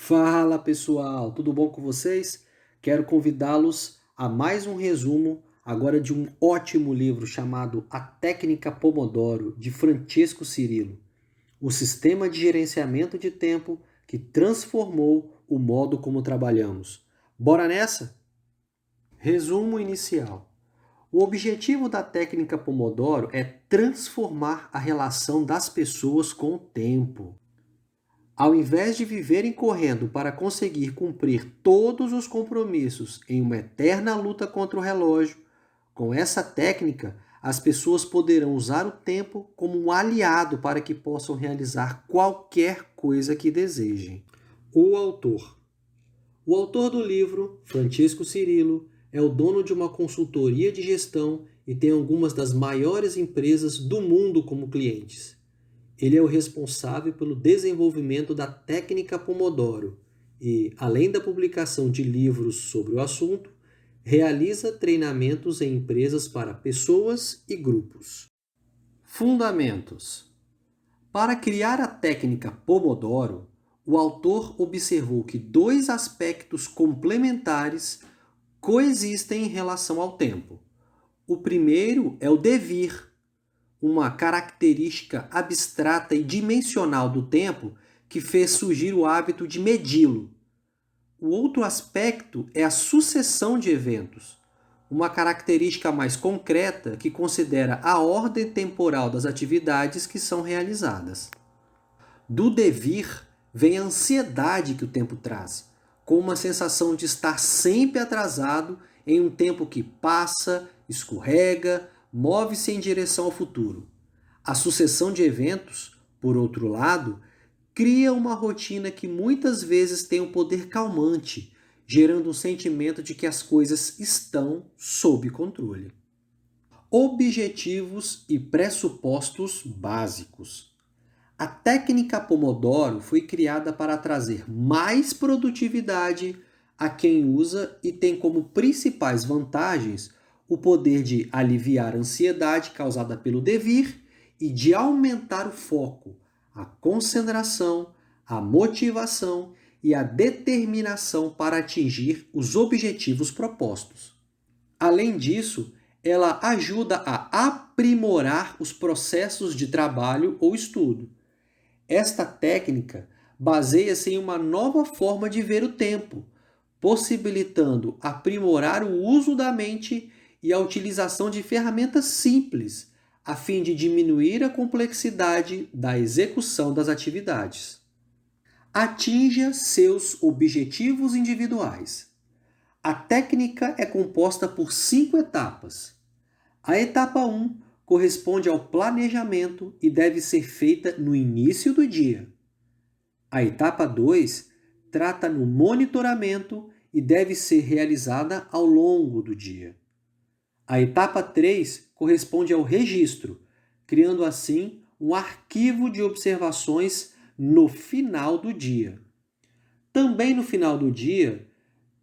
Fala pessoal, tudo bom com vocês? Quero convidá-los a mais um resumo agora de um ótimo livro chamado A Técnica Pomodoro, de Francesco Cirillo, o sistema de gerenciamento de tempo que transformou o modo como trabalhamos. Bora nessa? Resumo inicial. O objetivo da técnica Pomodoro é transformar a relação das pessoas com o tempo. Ao invés de viverem correndo para conseguir cumprir todos os compromissos em uma eterna luta contra o relógio, com essa técnica, as pessoas poderão usar o tempo como um aliado para que possam realizar qualquer coisa que desejem. O autor. O autor do livro, Francesco Cirillo, é o dono de uma consultoria de gestão e tem algumas das maiores empresas do mundo como clientes. Ele é o responsável pelo desenvolvimento da técnica Pomodoro e, além da publicação de livros sobre o assunto, realiza treinamentos em empresas para pessoas e grupos. Fundamentos. Para criar a técnica Pomodoro, o autor observou que dois aspectos complementares coexistem em relação ao tempo. O primeiro é o devir, uma característica abstrata e dimensional do tempo que fez surgir o hábito de medi-lo. O outro aspecto é a sucessão de eventos, uma característica mais concreta que considera a ordem temporal das atividades que são realizadas. Do devir vem a ansiedade que o tempo traz, com uma sensação de estar sempre atrasado em um tempo que passa, escorrega, move-se em direção ao futuro. A sucessão de eventos, por outro lado, cria uma rotina que muitas vezes tem um poder calmante, gerando um sentimento de que as coisas estão sob controle. Objetivos e pressupostos básicos. A técnica Pomodoro foi criada para trazer mais produtividade a quem usa e tem como principais vantagens o poder de aliviar a ansiedade causada pelo devir e de aumentar o foco, a concentração, a motivação e a determinação para atingir os objetivos propostos. Além disso, ela ajuda a aprimorar os processos de trabalho ou estudo. Esta técnica baseia-se em uma nova forma de ver o tempo, possibilitando aprimorar o uso da mente e a utilização de ferramentas simples, a fim de diminuir a complexidade da execução das atividades. Atinja seus objetivos individuais. A técnica é composta por 5 etapas. A etapa 1 corresponde ao planejamento e deve ser feita no início do dia. A etapa 2 trata no monitoramento e deve ser realizada ao longo do dia. A etapa 3 corresponde ao registro, criando assim um arquivo de observações no final do dia. Também no final do dia,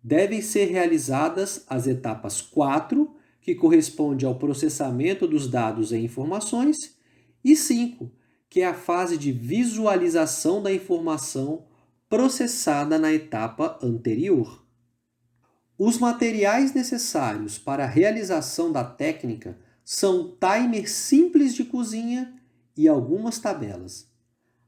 devem ser realizadas as etapas 4, que corresponde ao processamento dos dados e informações, e 5, que é a fase de visualização da informação processada na etapa anterior. Os materiais necessários para a realização da técnica são timer simples de cozinha e algumas tabelas.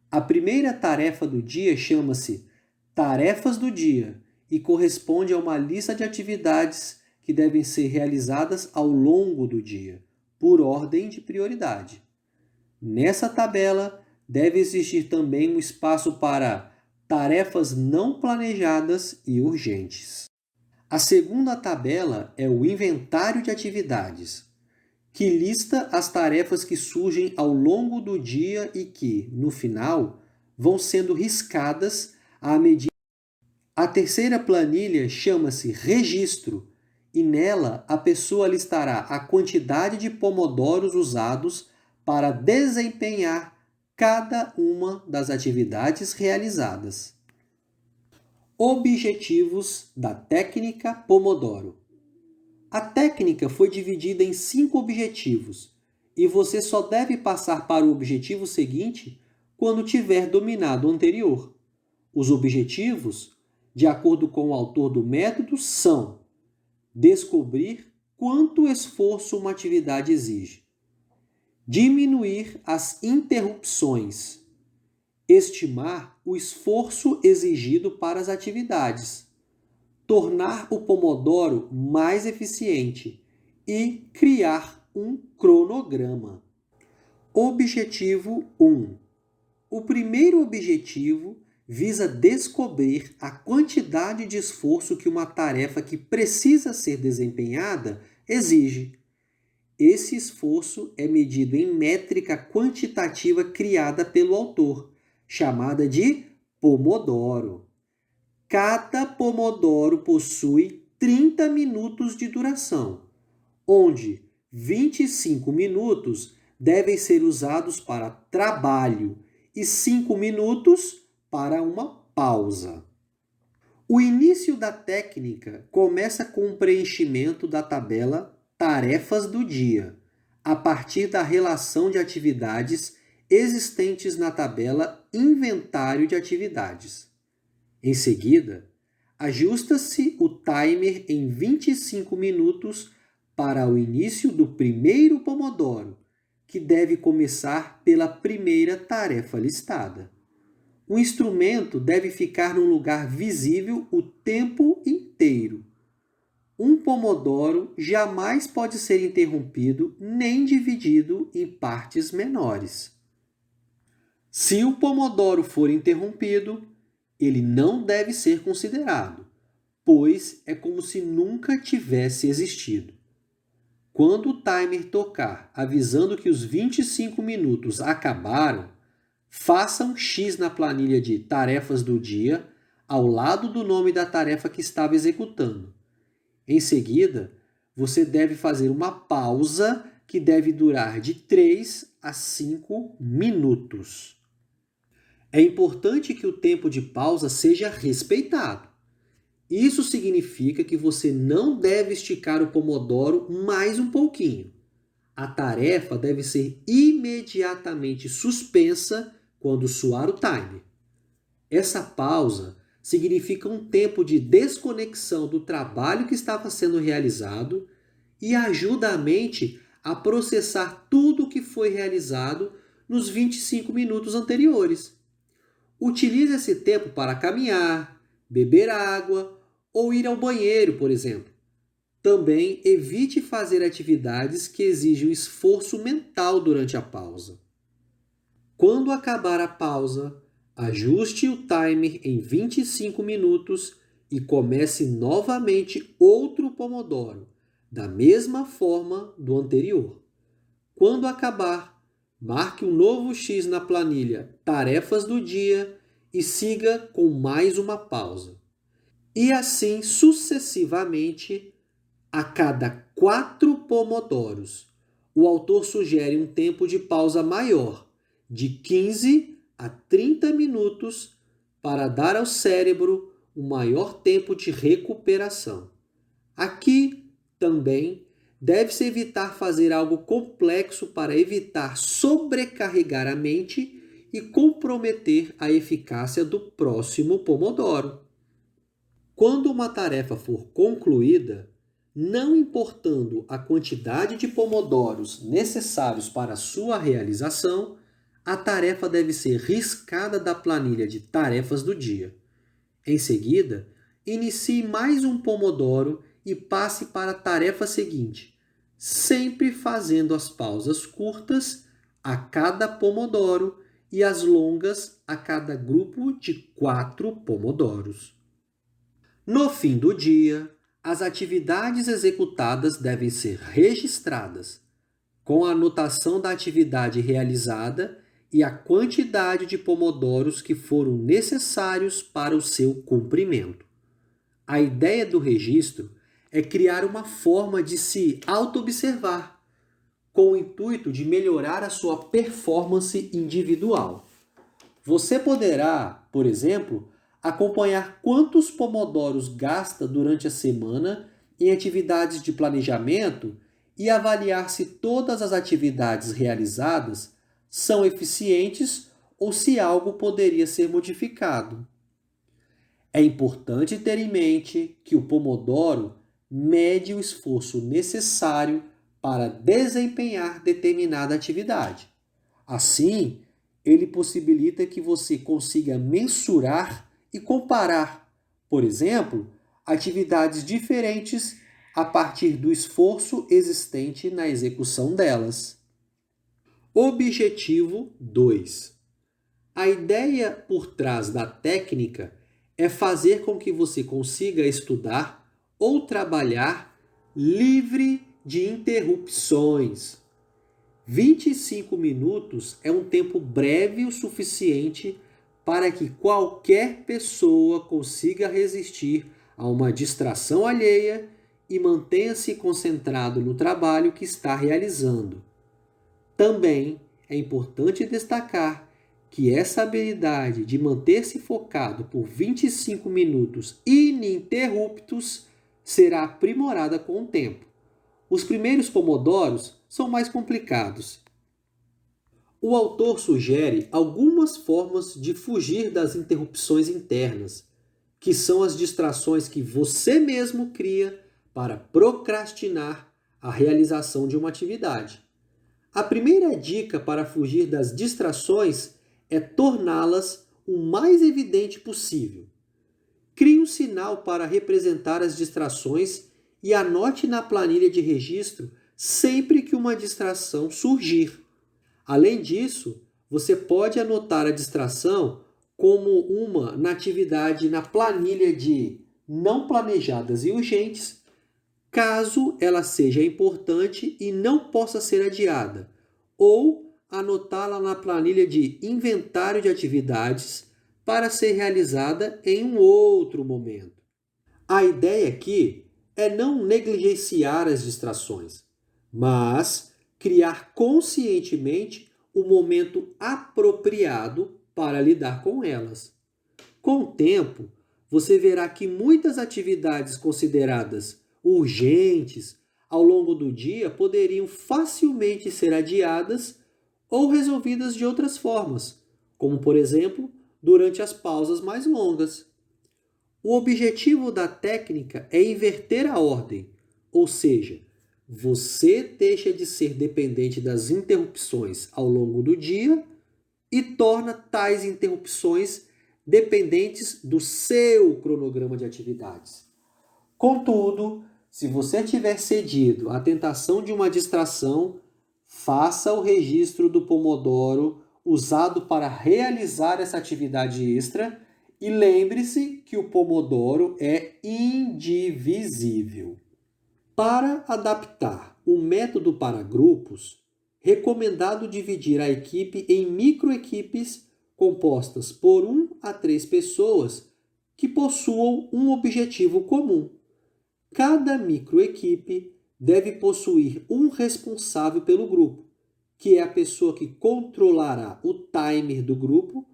A primeira tarefa do dia chama-se Tarefas do Dia e corresponde a uma lista de atividades que devem ser realizadas ao longo do dia, por ordem de prioridade. Nessa tabela, deve existir também um espaço para tarefas não planejadas e urgentes. A segunda tabela é o inventário de atividades, que lista as tarefas que surgem ao longo do dia e que, no final, vão sendo riscadas à medida. A terceira planilha chama-se Registro, e nela a pessoa listará a quantidade de pomodoros usados para desempenhar cada uma das atividades realizadas. Objetivos da técnica Pomodoro. A técnica foi dividida em 5 objetivos, e você só deve passar para o objetivo seguinte quando tiver dominado o anterior. Os objetivos, de acordo com o autor do método, são descobrir quanto esforço uma atividade exige, diminuir as interrupções, estimar o esforço exigido para as atividades, tornar o Pomodoro mais eficiente e criar um cronograma. Objetivo 1. O primeiro objetivo visa descobrir a quantidade de esforço que uma tarefa que precisa ser desempenhada exige. Esse esforço é medido em métrica quantitativa criada pelo autor, chamada de Pomodoro. Cada Pomodoro possui 30 minutos de duração, onde 25 minutos devem ser usados para trabalho e 5 minutos para uma pausa. O início da técnica começa com o preenchimento da tabela Tarefas do Dia, a partir da relação de atividades existentes na tabela Inventário de Atividades. Em seguida, ajusta-se o timer em 25 minutos para o início do primeiro Pomodoro, que deve começar pela primeira tarefa listada. O instrumento deve ficar num lugar visível o tempo inteiro. Um Pomodoro jamais pode ser interrompido nem dividido em partes menores. Se o Pomodoro for interrompido, ele não deve ser considerado, pois é como se nunca tivesse existido. Quando o timer tocar avisando que os 25 minutos acabaram, faça um X na planilha de tarefas do dia ao lado do nome da tarefa que estava executando. Em seguida, você deve fazer uma pausa que deve durar de 3 a 5 minutos. É importante que o tempo de pausa seja respeitado. Isso significa que você não deve esticar o Pomodoro mais um pouquinho. A tarefa deve ser imediatamente suspensa quando soar o timer. Essa pausa significa um tempo de desconexão do trabalho que estava sendo realizado e ajuda a mente a processar tudo o que foi realizado nos 25 minutos anteriores. Utilize esse tempo para caminhar, beber água ou ir ao banheiro, por exemplo. Também evite fazer atividades que exigem esforço mental durante a pausa. Quando acabar a pausa, ajuste o timer em 25 minutos e comece novamente outro Pomodoro, da mesma forma do anterior. Quando acabar, marque um novo X na planilha Tarefas do Dia e siga com mais uma pausa. E assim sucessivamente, a cada 4 Pomodoros. O autor sugere um tempo de pausa maior, de 15 a 30 minutos, para dar ao cérebro um maior tempo de recuperação. Aqui também deve-se evitar fazer algo complexo para evitar sobrecarregar a mente e comprometer a eficácia do próximo Pomodoro. Quando uma tarefa for concluída, não importando a quantidade de pomodoros necessários para sua realização, a tarefa deve ser riscada da planilha de tarefas do dia. Em seguida, inicie mais um pomodoro e passe para a tarefa seguinte, sempre fazendo as pausas curtas a cada pomodoro e as longas a cada grupo de 4 pomodoros. No fim do dia, as atividades executadas devem ser registradas, com a anotação da atividade realizada e a quantidade de pomodoros que foram necessários para o seu cumprimento. A ideia do registro é criar uma forma de se auto-observar, com o intuito de melhorar a sua performance individual. Você poderá, por exemplo, acompanhar quantos pomodoros gasta durante a semana em atividades de planejamento e avaliar se todas as atividades realizadas são eficientes ou se algo poderia ser modificado. É importante ter em mente que o Pomodoro mede o esforço necessário para desempenhar determinada atividade. Assim, ele possibilita que você consiga mensurar e comparar, por exemplo, atividades diferentes a partir do esforço existente na execução delas. Objetivo 2. A ideia por trás da técnica é fazer com que você consiga estudar ou trabalhar livre de interrupções. 25 minutos é um tempo breve o suficiente para que qualquer pessoa consiga resistir a uma distração alheia e mantenha-se concentrado no trabalho que está realizando. Também é importante destacar que essa habilidade de manter-se focado por 25 minutos ininterruptos será aprimorada com o tempo. Os primeiros pomodoros são mais complicados. O autor sugere algumas formas de fugir das interrupções internas, que são as distrações que você mesmo cria para procrastinar a realização de uma atividade. A primeira dica para fugir das distrações é torná-las o mais evidente possível. Crie um sinal para representar as distrações e anote na planilha de registro sempre que uma distração surgir. Além disso, você pode anotar a distração como uma na atividade na planilha de não planejadas e urgentes, caso ela seja importante e não possa ser adiada, ou anotá-la na planilha de inventário de atividades para ser realizada em um outro momento. A ideia aqui é não negligenciar as distrações, mas criar conscientemente o momento apropriado para lidar com elas. Com o tempo, você verá que muitas atividades consideradas urgentes ao longo do dia poderiam facilmente ser adiadas ou resolvidas de outras formas, como, por exemplo, durante as pausas mais longas. O objetivo da técnica é inverter a ordem, ou seja, você deixa de ser dependente das interrupções ao longo do dia e torna tais interrupções dependentes do seu cronograma de atividades. Contudo, se você tiver cedido à tentação de uma distração, faça o registro do Pomodoro usado para realizar essa atividade extra e lembre-se que o Pomodoro é indivisível. Para adaptar o método para grupos, recomendado dividir a equipe em microequipes compostas por 1 a 3 pessoas que possuam um objetivo comum. Cada microequipe deve possuir um responsável pelo grupo, que é a pessoa que controlará o timer do grupo,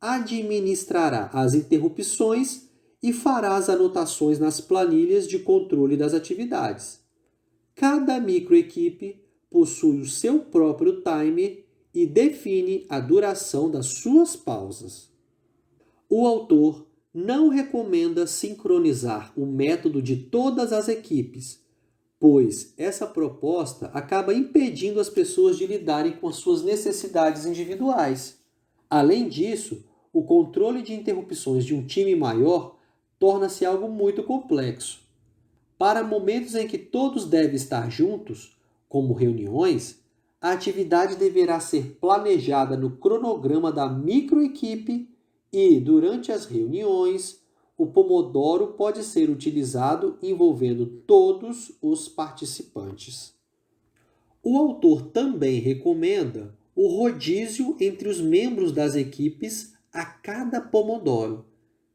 administrará as interrupções e fará as anotações nas planilhas de controle das atividades. Cada microequipe possui o seu próprio timer e define a duração das suas pausas. O autor não recomenda sincronizar o método de todas as equipes, pois essa proposta acaba impedindo as pessoas de lidarem com as suas necessidades individuais. Além disso, o controle de interrupções de um time maior torna-se algo muito complexo. Para momentos em que todos devem estar juntos, como reuniões, a atividade deverá ser planejada no cronograma da microequipe e, durante as reuniões, o Pomodoro pode ser utilizado envolvendo todos os participantes. O autor também recomenda o rodízio entre os membros das equipes a cada Pomodoro.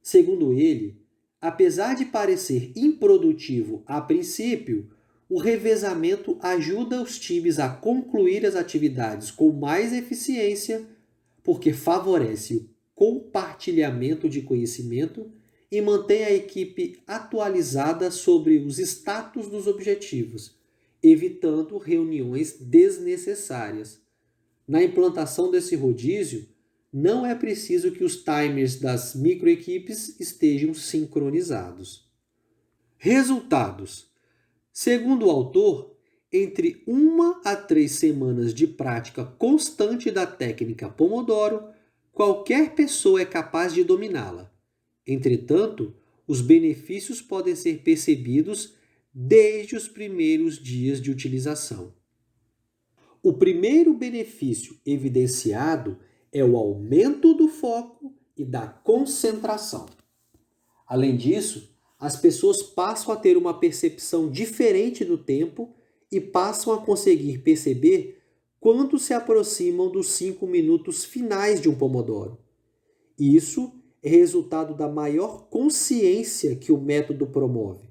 Segundo ele, apesar de parecer improdutivo a princípio, o revezamento ajuda os times a concluir as atividades com mais eficiência, porque favorece o compartilhamento de conhecimento e mantém a equipe atualizada sobre os status dos objetivos, evitando reuniões desnecessárias. Na implantação desse rodízio, não é preciso que os timers das microequipes estejam sincronizados. Resultados. Segundo o autor, entre 1 a 3 semanas de prática constante da técnica Pomodoro, qualquer pessoa é capaz de dominá-la. Entretanto, os benefícios podem ser percebidos desde os primeiros dias de utilização. O primeiro benefício evidenciado é o aumento do foco e da concentração. Além disso, as pessoas passam a ter uma percepção diferente do tempo e passam a conseguir perceber quando se aproximam dos 5 minutos finais de um Pomodoro. Isso é resultado da maior consciência que o método promove.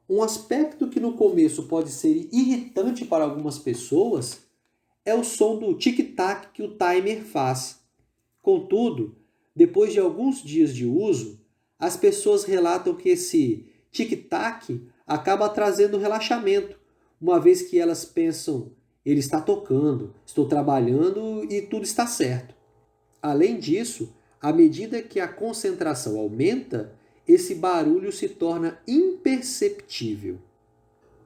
Um aspecto que no começo pode ser irritante para algumas pessoas é o som do tic-tac que o timer faz. Contudo, depois de alguns dias de uso, as pessoas relatam que esse tic-tac acaba trazendo relaxamento, uma vez que elas pensam, ele está tocando, estou trabalhando e tudo está certo. Além disso, à medida que a concentração aumenta, esse barulho se torna imperceptível.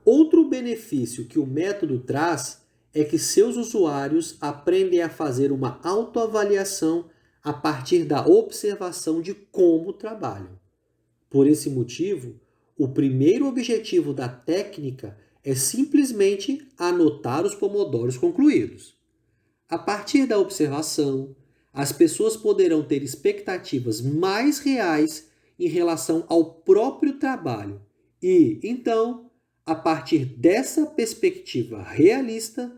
Outro benefício que o método traz é que seus usuários aprendem a fazer uma autoavaliação a partir da observação de como trabalham. Por esse motivo, o primeiro objetivo da técnica é simplesmente anotar os pomodoros concluídos. A partir da observação, as pessoas poderão ter expectativas mais reais em relação ao próprio trabalho e, então, a partir dessa perspectiva realista,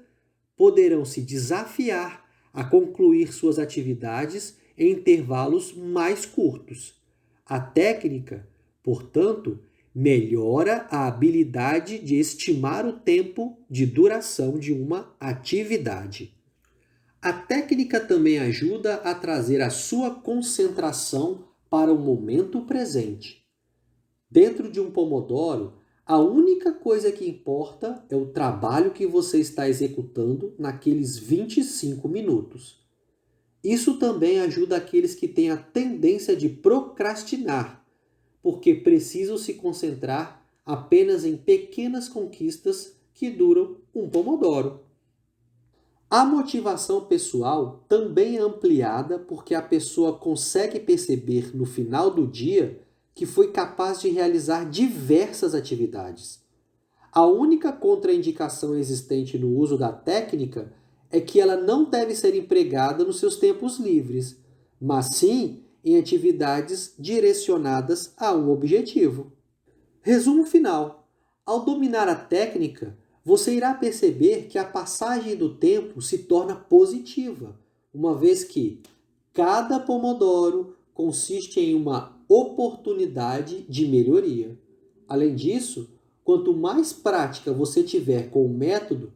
poderão se desafiar a concluir suas atividades em intervalos mais curtos. A técnica, portanto, melhora a habilidade de estimar o tempo de duração de uma atividade. A técnica também ajuda a trazer a sua concentração para o momento presente. Dentro de um Pomodoro, a única coisa que importa é o trabalho que você está executando naqueles 25 minutos. Isso também ajuda aqueles que têm a tendência de procrastinar, porque precisam se concentrar apenas em pequenas conquistas que duram um Pomodoro. A motivação pessoal também é ampliada porque a pessoa consegue perceber no final do dia que foi capaz de realizar diversas atividades. A única contraindicação existente no uso da técnica é que ela não deve ser empregada nos seus tempos livres, mas sim em atividades direcionadas a um objetivo. Resumo final. Ao dominar a técnica, você irá perceber que a passagem do tempo se torna positiva, uma vez que cada Pomodoro consiste em uma oportunidade de melhoria. Além disso, quanto mais prática você tiver com o método,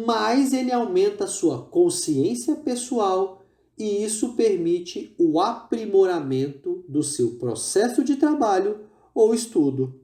mais ele aumenta a sua consciência pessoal e isso permite o aprimoramento do seu processo de trabalho ou estudo.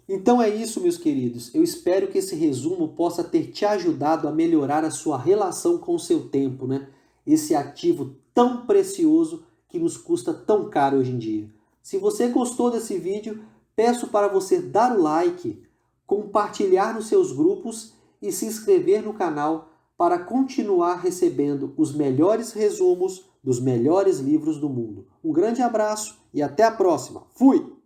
Então é isso, meus queridos. Eu espero que esse resumo possa ter te ajudado a melhorar a sua relação com o seu tempo, né? Esse ativo tão precioso que nos custa tão caro hoje em dia. Se você gostou desse vídeo, peço para você dar o like, compartilhar nos seus grupos e se inscrever no canal para continuar recebendo os melhores resumos dos melhores livros do mundo. Um grande abraço e até a próxima. Fui!